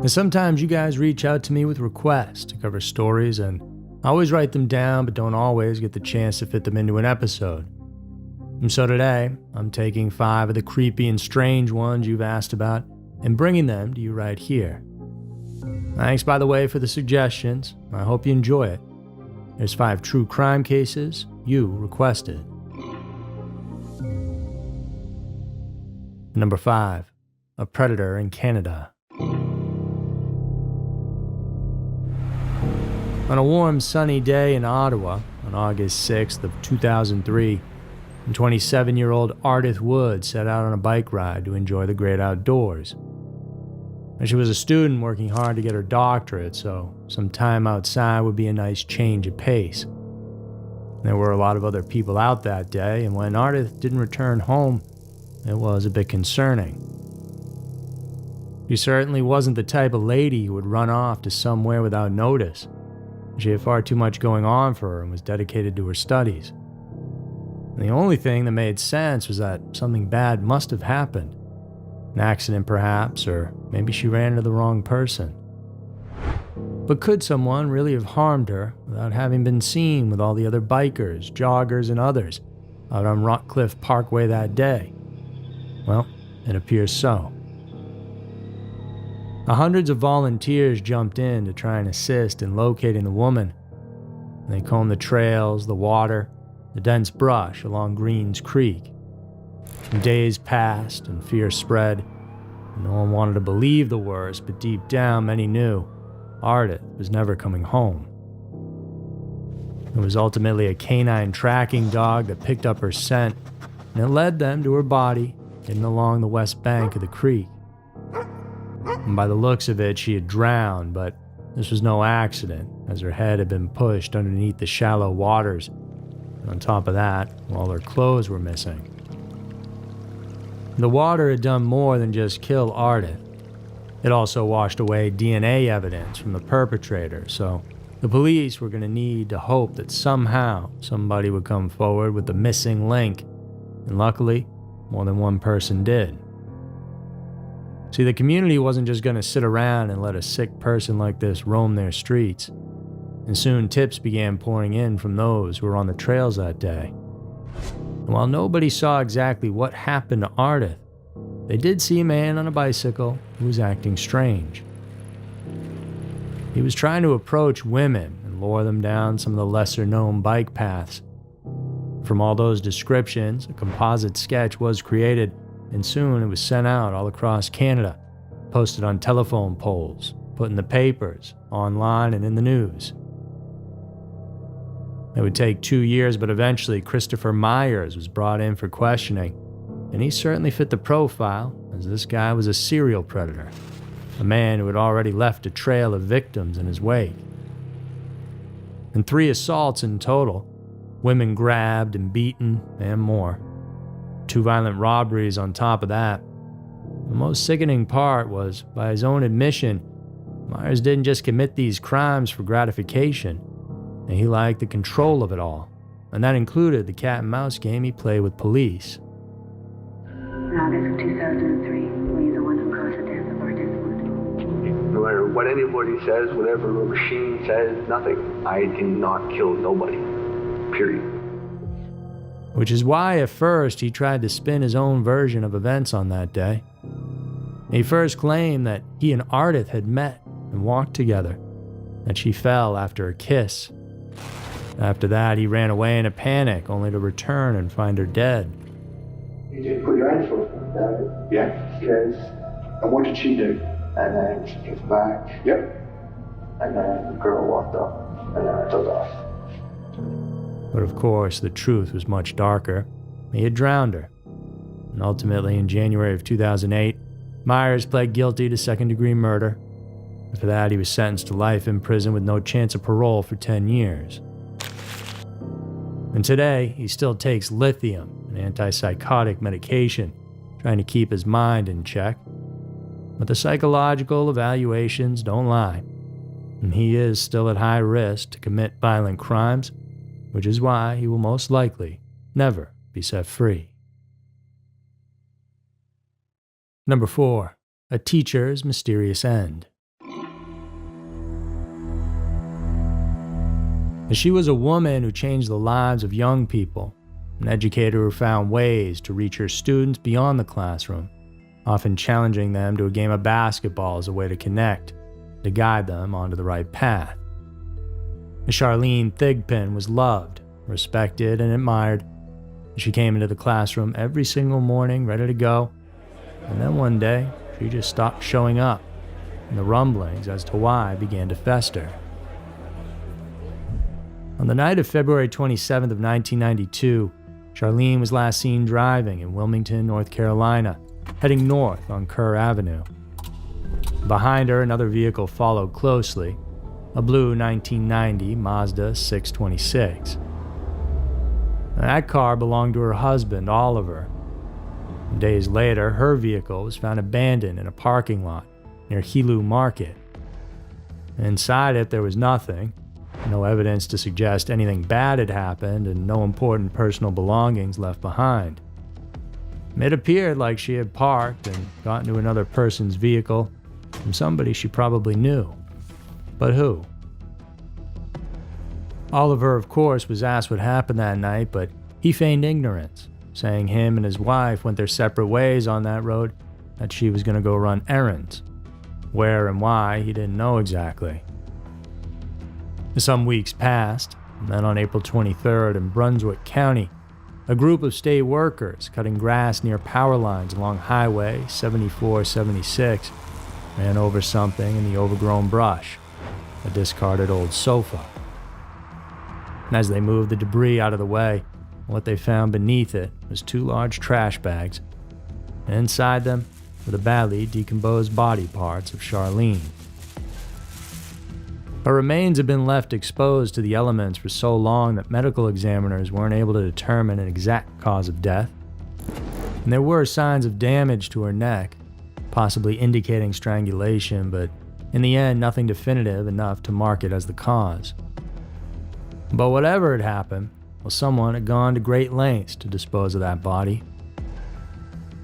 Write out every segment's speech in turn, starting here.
And sometimes you guys reach out to me with requests to cover stories, and I always write them down, but don't always get the chance to fit them into an episode. And so today, I'm taking 5 of the creepy and strange ones you've asked about and bringing them to you right here. Thanks, by the way, for the suggestions. I hope you enjoy it. There's 5 true crime cases you requested. Number 5. A predator in Canada. On a warm, sunny day in Ottawa, on August 6th of 2003, 27-year-old Ardith Wood set out on a bike ride to enjoy the great outdoors. And she was a student working hard to get her doctorate, so some time outside would be a nice change of pace. There were a lot of other people out that day, and when Ardith didn't return home, it was a bit concerning. She certainly wasn't the type of lady who would run off to somewhere without notice. She had far too much going on for her and was dedicated to her studies. And the only thing that made sense was that something bad must have happened. An accident perhaps, or maybe she ran into the wrong person. But could someone really have harmed her without having been seen with all the other bikers, joggers, and others out on Rockcliffe Parkway that day? Well, it appears so. Hundreds of volunteers jumped in to try and assist in locating the woman. They combed the trails, the water, the dense brush along Greens Creek. And days passed and fear spread. No one wanted to believe the worst, but deep down many knew Ardith was never coming home. It was ultimately a canine tracking dog that picked up her scent, and it led them to her body, hidden along the west bank of the creek. And by the looks of it, she had drowned, but this was no accident, as her head had been pushed underneath the shallow waters. And on top of that, all her clothes were missing. The water had done more than just kill Ardith. It also washed away DNA evidence from the perpetrator, so the police were going to need to hope that somehow somebody would come forward with the missing link. And luckily, more than one person did. See, the community wasn't just going to sit around and let a sick person like this roam their streets. And soon tips began pouring in from those who were on the trails that day. And while nobody saw exactly what happened to Ardith, they did see a man on a bicycle who was acting strange. He was trying to approach women and lure them down some of the lesser-known bike paths. From all those descriptions, a composite sketch was created, and soon it was sent out all across Canada, posted on telephone poles, put in the papers, online, and in the news. It would take 2 years, but eventually Christopher Myers was brought in for questioning, and he certainly fit the profile, as this guy was a serial predator, a man who had already left a trail of victims in his wake. And 3 assaults in total, women grabbed and beaten, and more. 2 violent robberies on top of that. The most sickening part was, by his own admission, Myers didn't just commit these crimes for gratification, and he liked the control of it all, and that included the cat and mouse game he played with police. In August of 2003, were you the one who caused the death of Ardith Wood? No matter what anybody says, whatever a machine says, nothing. I did not kill nobody. Period. Which is why at first he tried to spin his own version of events on that day. He first claimed that he and Ardith had met and walked together, that she fell after a kiss. After that, he ran away in a panic, only to return and find her dead. You did put your hands full? Yeah. Yes. And what did she do? And then she came back. Yep. And then the girl walked up, and then I took off. But of course, the truth was much darker. He had drowned her. And ultimately, in January of 2008, Myers pled guilty to second-degree murder. And for that, he was sentenced to life in prison with no chance of parole for 10 years. And today, he still takes lithium, an antipsychotic medication, trying to keep his mind in check. But the psychological evaluations don't lie. And he is still at high risk to commit violent crimes, which is why he will most likely never be set free. Number 4. A teacher's mysterious end. And she was a woman who changed the lives of young people, an educator who found ways to reach her students beyond the classroom, often challenging them to a game of basketball as a way to connect, to guide them onto the right path. Charlene Thigpen was loved, respected, and admired. She came into the classroom every single morning ready to go, and then one day she just stopped showing up, and the rumblings as to why began to fester. On the night of February 27th of 1992, Charlene was last seen driving in Wilmington, North Carolina, heading north on Kerr Avenue. Behind her, another vehicle followed closely, a blue 1990 Mazda 626. That car belonged to her husband, Oliver. Days later, her vehicle was found abandoned in a parking lot near Helu Market. Inside it, there was nothing, no evidence to suggest anything bad had happened, and no important personal belongings left behind. It appeared like she had parked and got into another person's vehicle from somebody she probably knew. But who? Oliver, of course, was asked what happened that night, but he feigned ignorance, saying him and his wife went their separate ways on that road, that she was going to go run errands. Where and why, he didn't know exactly. Some weeks passed, and then on April 23rd in Brunswick County, a group of state workers cutting grass near power lines along Highway 7476 ran over something in the overgrown brush, a discarded old sofa. And as they moved the debris out of the way, what they found beneath it was 2 large trash bags, and inside them were the badly decomposed body parts of Charlene. Her remains had been left exposed to the elements for so long that medical examiners weren't able to determine an exact cause of death. And there were signs of damage to her neck, possibly indicating strangulation, but in the end, nothing definitive enough to mark it as the cause. But whatever had happened, well, someone had gone to great lengths to dispose of that body.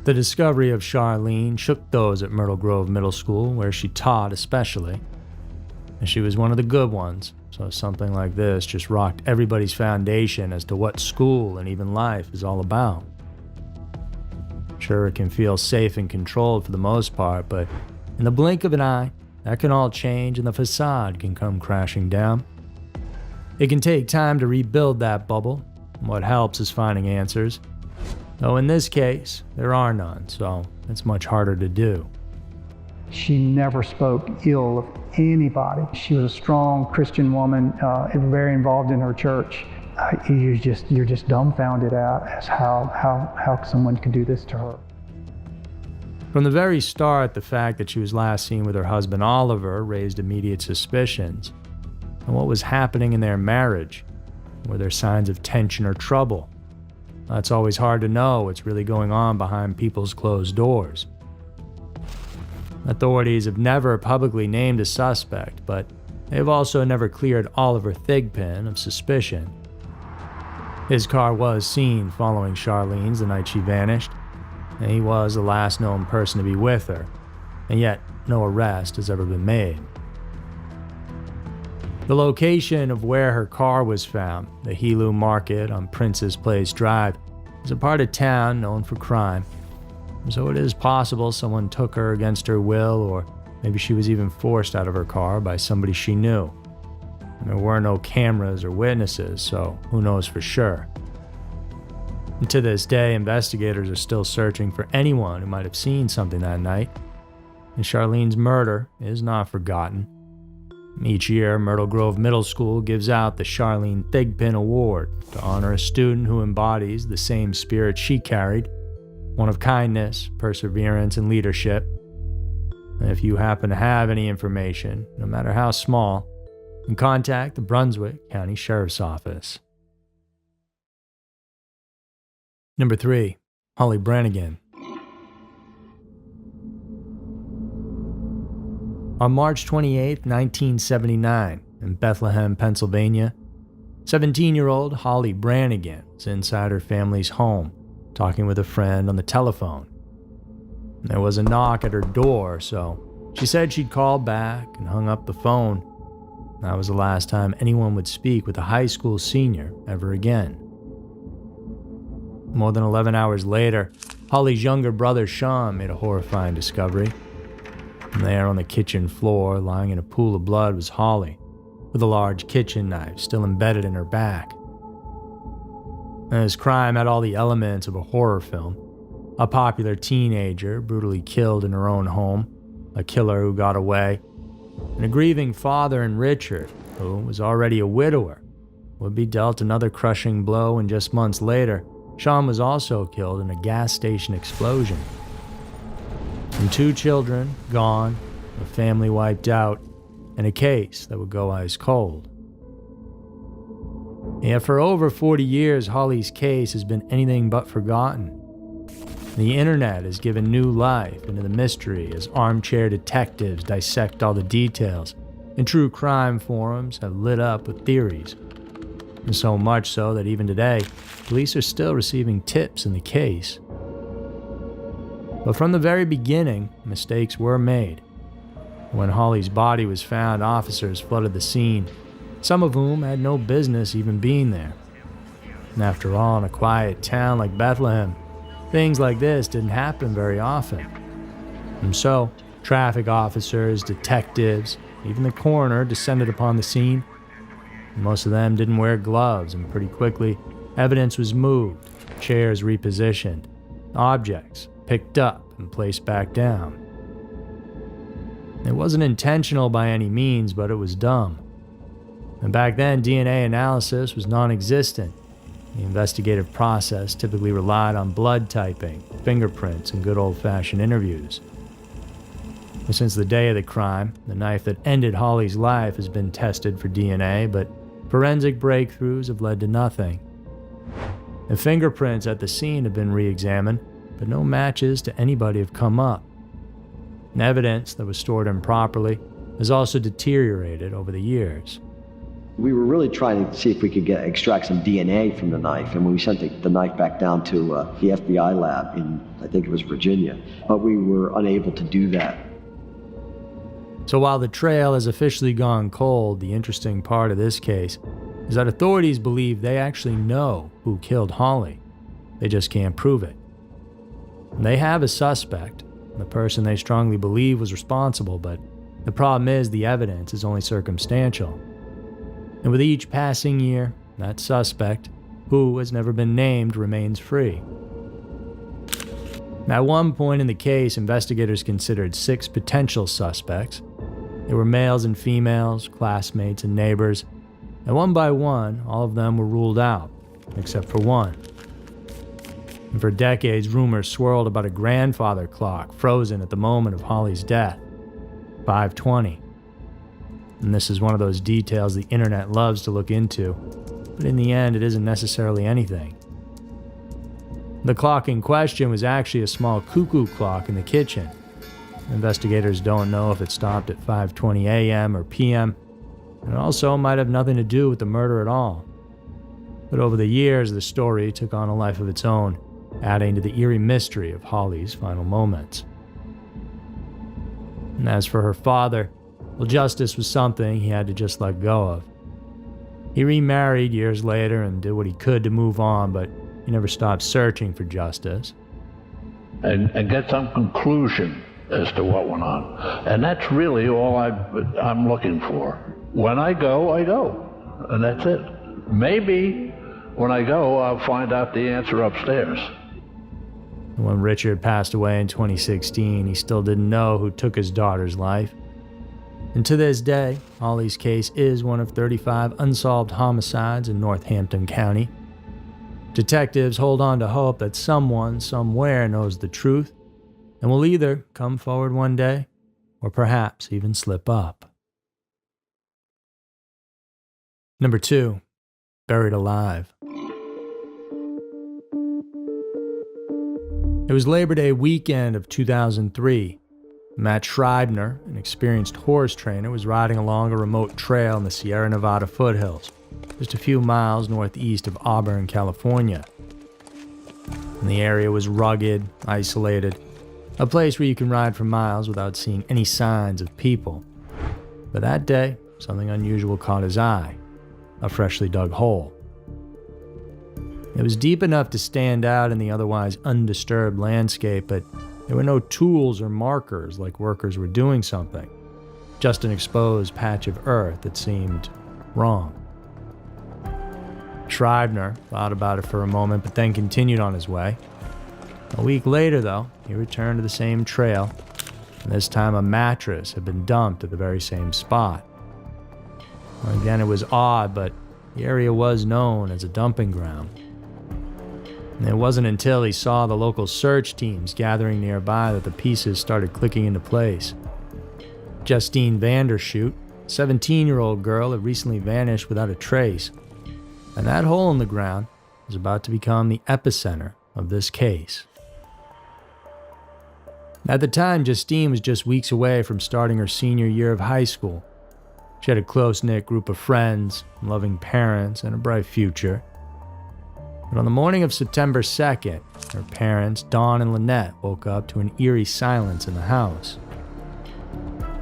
The discovery of Charlene shook those at Myrtle Grove Middle School, where she taught especially. And she was one of the good ones, so something like this just rocked everybody's foundation as to what school and even life is all about. Sure, it can feel safe and controlled for the most part, but in the blink of an eye, that can all change and the facade can come crashing down. It can take time to rebuild that bubble, and what helps is finding answers. Though in this case, there are none, so it's much harder to do. She never spoke ill of anybody. She was a strong Christian woman, very involved in her church. You're just dumbfounded as how someone could do this to her. From the very start, the fact that she was last seen with her husband Oliver raised immediate suspicions. And what was happening in their marriage? Were there signs of tension or trouble? It's always hard to know what's really going on behind people's closed doors. Authorities have never publicly named a suspect, but they have also never cleared Oliver Thigpen of suspicion. His car was seen following Charlene's the night she vanished, and he was the last known person to be with her, and yet no arrest has ever been made. The location of where her car was found, the Helu Market on Princess Place Drive, is a part of town known for crime. So it is possible someone took her against her will, or maybe she was even forced out of her car by somebody she knew. And there were no cameras or witnesses, so who knows for sure. And to this day, investigators are still searching for anyone who might have seen something that night. And Charlene's murder is not forgotten. Each year, Myrtle Grove Middle School gives out the Charlene Thigpen Award to honor a student who embodies the same spirit she carried, one of kindness, perseverance, and leadership. And if you happen to have any information, no matter how small, then contact the Brunswick County Sheriff's Office. Number 3, Holly Brannigan. On March 28, 1979, in Bethlehem, Pennsylvania, 17-year-old Holly Brannigan was inside her family's home, talking with a friend on the telephone. There was a knock at her door, so she said she'd call back and hung up the phone. That was the last time anyone would speak with a high school senior ever again. More than 11 hours later, Holly's younger brother Sean made a horrifying discovery. And there on the kitchen floor, lying in a pool of blood, was Holly, with a large kitchen knife still embedded in her back. And this crime had all the elements of a horror film. A popular teenager brutally killed in her own home, a killer who got away, and a grieving father in Richard, who was already a widower, would be dealt another crushing blow, and just months later, Sean was also killed in a gas station explosion. And 2 children gone, a family wiped out, and a case that would go ice cold. Yet for over 40 years, Holly's case has been anything but forgotten. The internet has given new life into the mystery as armchair detectives dissect all the details, and true crime forums have lit up with theories. And so much so that even today, police are still receiving tips in the case. But from the very beginning, mistakes were made. When Holly's body was found, officers flooded the scene, some of whom had no business even being there. And after all, in a quiet town like Bethlehem, things like this didn't happen very often. And so, traffic officers, detectives, even the coroner descended upon the scene. Most of them didn't wear gloves, and pretty quickly, evidence was moved, chairs repositioned, objects picked up and placed back down. It wasn't intentional by any means, but it was dumb. And back then, DNA analysis was non-existent. The investigative process typically relied on blood typing, fingerprints, and good old-fashioned interviews. And since the day of the crime, the knife that ended Holly's life has been tested for DNA, but forensic breakthroughs have led to nothing. And fingerprints at the scene have been re-examined, but no matches to anybody have come up. And evidence that was stored improperly has also deteriorated over the years. We were really trying to see if we could extract some DNA from the knife, and when we sent the knife back down to the FBI lab in, I think it was Virginia, but we were unable to do that. So while the trail has officially gone cold, the interesting part of this case is that authorities believe they actually know who killed Holly. They just can't prove it. And they have a suspect, the person they strongly believe was responsible, but the problem is the evidence is only circumstantial. And with each passing year, that suspect, who has never been named, remains free. At one point in the case, investigators considered 6 potential suspects. They were males and females, classmates and neighbors, and one by one, all of them were ruled out, except for one. And for decades, rumors swirled about a grandfather clock frozen at the moment of Holly's death, 5:20. And this is one of those details the internet loves to look into, but in the end, it isn't necessarily anything. The clock in question was actually a small cuckoo clock in the kitchen. Investigators don't know if it stopped at 5:20 a.m. or p.m., and it also might have nothing to do with the murder at all. But over the years, the story took on a life of its own, adding to the eerie mystery of Holly's final moments. And as for her father, well, justice was something he had to just let go of. He remarried years later and did what he could to move on, but he never stopped searching for justice. And get some conclusion as to what went on. And that's really all I'm looking for. When I go, and that's it. Maybe when I go, I'll find out the answer upstairs. When Richard passed away in 2016, he still didn't know who took his daughter's life. And to this day, Holly's case is one of 35 unsolved homicides in Northampton County. Detectives hold on to hope that someone somewhere knows the truth and will either come forward one day or perhaps even slip up. Number 2, buried alive. It was Labor Day weekend of 2003. Matt Schreibner, an experienced horse trainer, was riding along a remote trail in the Sierra Nevada foothills, just a few miles northeast of Auburn, California. And the area was rugged, isolated, a place where you can ride for miles without seeing any signs of people. But that day, something unusual caught his eye: a freshly dug hole. It was deep enough to stand out in the otherwise undisturbed landscape, but there were no tools or markers like workers were doing something, just an exposed patch of earth that seemed wrong. Schreibner thought about it for a moment, but then continued on his way. A week later, though, he returned to the same trail, and this time a mattress had been dumped at the very same spot. Well, again, it was odd, but the area was known as a dumping ground. And it wasn't until he saw the local search teams gathering nearby that the pieces started clicking into place. Justine Vandershoot, a 17-year-old girl, had recently vanished without a trace, and that hole in the ground was about to become the epicenter of this case. At the time, Justine was just weeks away from starting her senior year of high school. She had a close-knit group of friends, loving parents, and a bright future. But on the morning of September 2nd, her parents, Dawn and Lynette, woke up to an eerie silence in the house.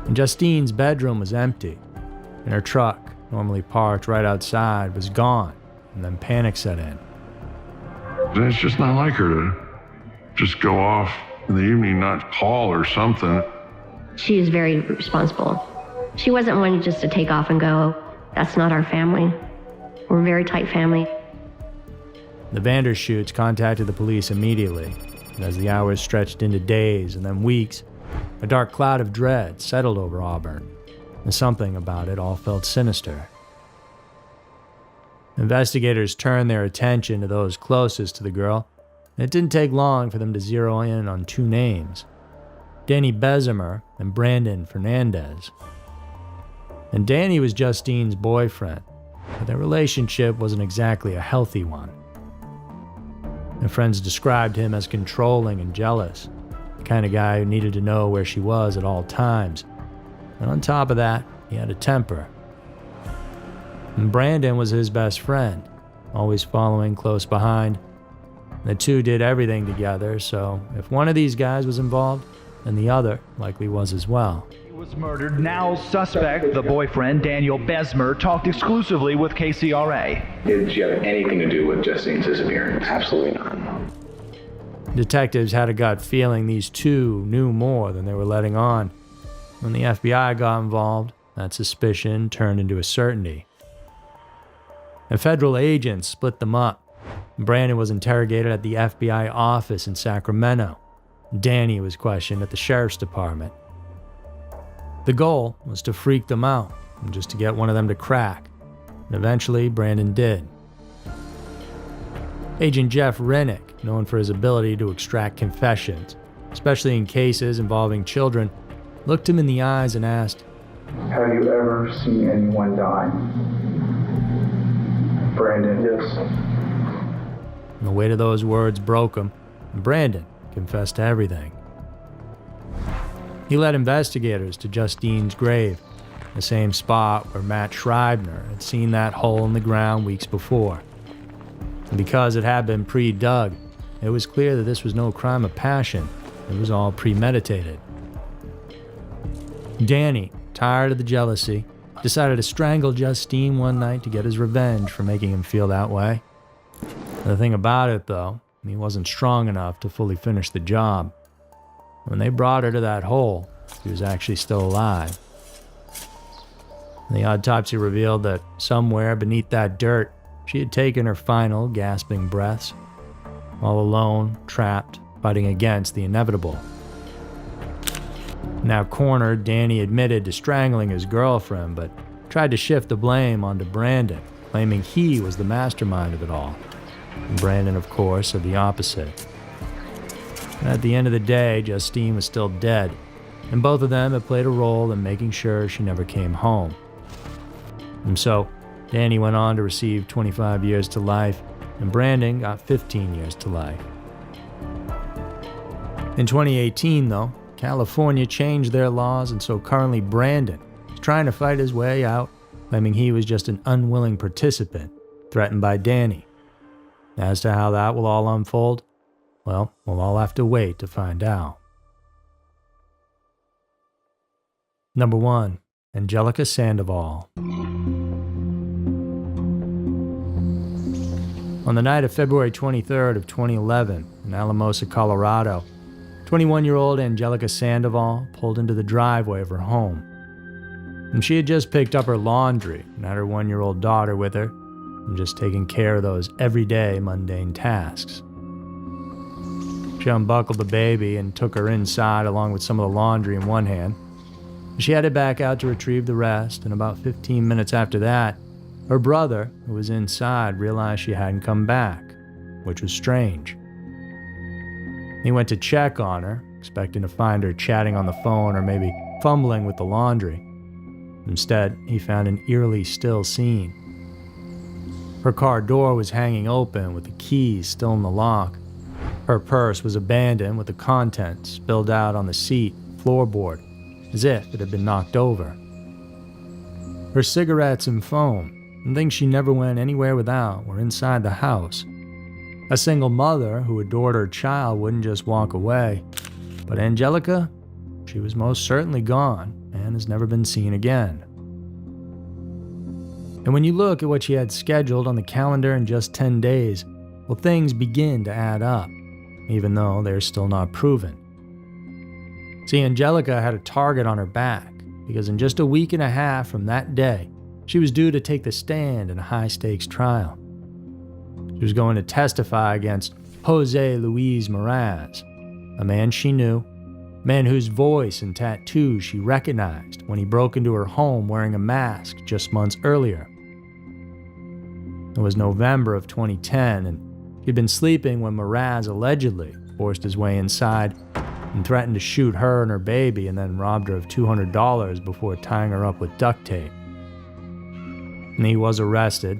And Justine's bedroom was empty, and her truck, normally parked right outside, was gone, and then panic set in. It's just not like her to just go off in the evening, not call or something. She is very responsible. She wasn't one just to take off and go. That's not our family. We're a very tight family. The Vandershoots contacted the police immediately, and as the hours stretched into days and then weeks, a dark cloud of dread settled over Auburn, and something about it all felt sinister. Investigators turned their attention to those closest to the girl, and it didn't take long for them to zero in on two names: Danny Bessemer and Brandon Fernandez. And Danny was Justine's boyfriend, but their relationship wasn't exactly a healthy one. Their friends described him as controlling and jealous, the kind of guy who needed to know where she was at all times. And on top of that, he had a temper. And Brandon was his best friend, always following close behind. The two did everything together, so if one of these guys was involved, then the other likely was as well. He was murdered. Now suspect, the boyfriend, Daniel Besmer, talked exclusively with KCRA. Did she have anything to do with Justine's disappearance? Absolutely not. Detectives had a gut feeling these two knew more than they were letting on. When the FBI got involved, that suspicion turned into a certainty. And federal agents split them up. Brandon was interrogated at the FBI office in Sacramento. Danny was questioned at the sheriff's department. The goal was to freak them out, and just to get one of them to crack. And eventually, Brandon did. Agent Jeff Rennick, known for his ability to extract confessions, especially in cases involving children, looked him in the eyes and asked, Have you ever seen anyone die? Brandon, yes. And the weight of those words broke him, and Brandon confessed to everything. He led investigators to Justine's grave, the same spot where Matt Schreibner had seen that hole in the ground weeks before. And because it had been pre-dug, it was clear that this was no crime of passion. It was all premeditated. Danny, tired of the jealousy, decided to strangle Justine one night to get his revenge for making him feel that way. The thing about it, though, he wasn't strong enough to fully finish the job. When they brought her to that hole, she was actually still alive. The autopsy revealed that somewhere beneath that dirt, she had taken her final gasping breaths, all alone, trapped, fighting against the inevitable. Now cornered, Danny admitted to strangling his girlfriend, but tried to shift the blame onto Brandon, claiming he was the mastermind of it all. And Brandon, of course, said the opposite. And at the end of the day, Justine was still dead, and both of them had played a role in making sure she never came home. And so, Danny went on to receive 25 years to life, and Brandon got 15 years to life. In 2018, though, California changed their laws, and so currently Brandon is trying to fight his way out, claiming he was just an unwilling participant, threatened by Danny. As to how that will all unfold, well, we'll all have to wait to find out. Number 1. Angelica Sandoval. On the night of February 23rd of 2011 in Alamosa, Colorado, 21-year-old Angelica Sandoval pulled into the driveway of her home. And she had just picked up her laundry and had her 1-year-old daughter with her, and just taking care of those everyday mundane tasks. She unbuckled the baby and took her inside along with some of the laundry in one hand. She headed back out to retrieve the rest, and about 15 minutes after that, her brother, who was inside, realized she hadn't come back, which was strange. He went to check on her, expecting to find her chatting on the phone or maybe fumbling with the laundry. Instead, he found an eerily still scene. Her car door was hanging open with the keys still in the lock. Her purse was abandoned with the contents spilled out on the seat, floorboard, as if it had been knocked over. Her cigarettes and phone, and things she never went anywhere without, were inside the house. A single mother who adored her child wouldn't just walk away. But Angelica, she was most certainly gone and has never been seen again. And when you look at what she had scheduled on the calendar in just 10 days, well, things begin to add up, even though they're still not proven. See, Angelica had a target on her back, because in just a week and a half from that day, she was due to take the stand in a high-stakes trial. She was going to testify against Jose Luis Meraz, a man she knew, a man whose voice and tattoos she recognized when he broke into her home wearing a mask just months earlier. It was November of 2010, and she'd been sleeping when Meraz allegedly forced his way inside and threatened to shoot her and her baby and then robbed her of $200 before tying her up with duct tape. And he was arrested.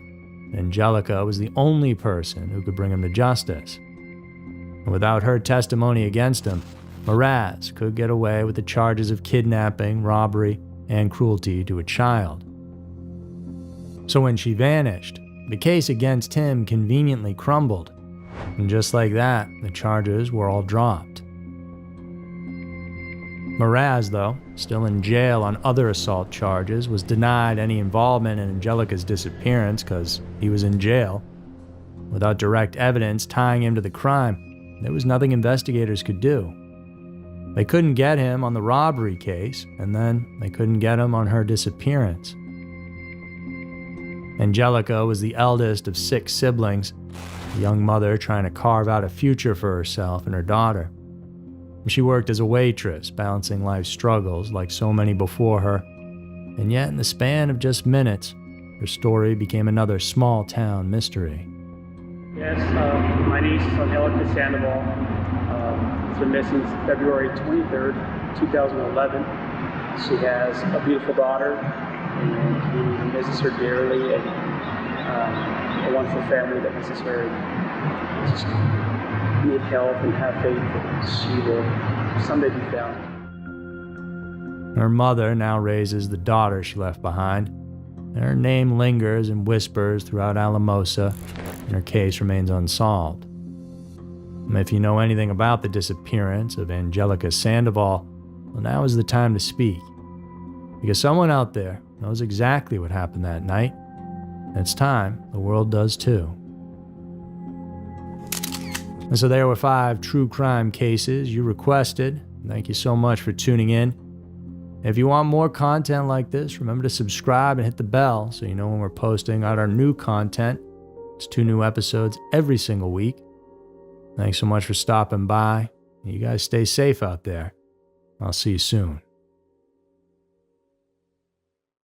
Angelica was the only person who could bring him to justice. And without her testimony against him, Meraz could get away with the charges of kidnapping, robbery, and cruelty to a child. So when she vanished, the case against him conveniently crumbled. And just like that, the charges were all dropped. Meraz, though, still in jail on other assault charges, was denied any involvement in Angelica's disappearance because he was in jail. Without direct evidence tying him to the crime, there was nothing investigators could do. They couldn't get him on the robbery case, and then they couldn't get him on her disappearance. Angelica was the eldest of 6 siblings, a young mother trying to carve out a future for herself and her daughter. She worked as a waitress, balancing life's struggles like so many before her, and yet in the span of just minutes, her story became another small-town mystery. Yes, my niece is Angelica Sandoval. She's been missing since February 23rd, 2011. She has a beautiful daughter, and he misses her dearly, and a wonderful family that misses her. Just need help and have faith that she will someday be found. Her mother now raises the daughter she left behind, and her name lingers and whispers throughout Alamosa, and her case remains unsolved. And if you know anything about the disappearance of Angelica Sandoval, well, now is the time to speak. Because someone out there knows exactly what happened that night, and it's time the world does too. And so there were 5 true crime cases you requested. Thank you so much for tuning in. If you want more content like this, remember to subscribe and hit the bell so you know when we're posting out our new content. It's 2 new episodes every single week. Thanks so much for stopping by. You guys stay safe out there. I'll see you soon.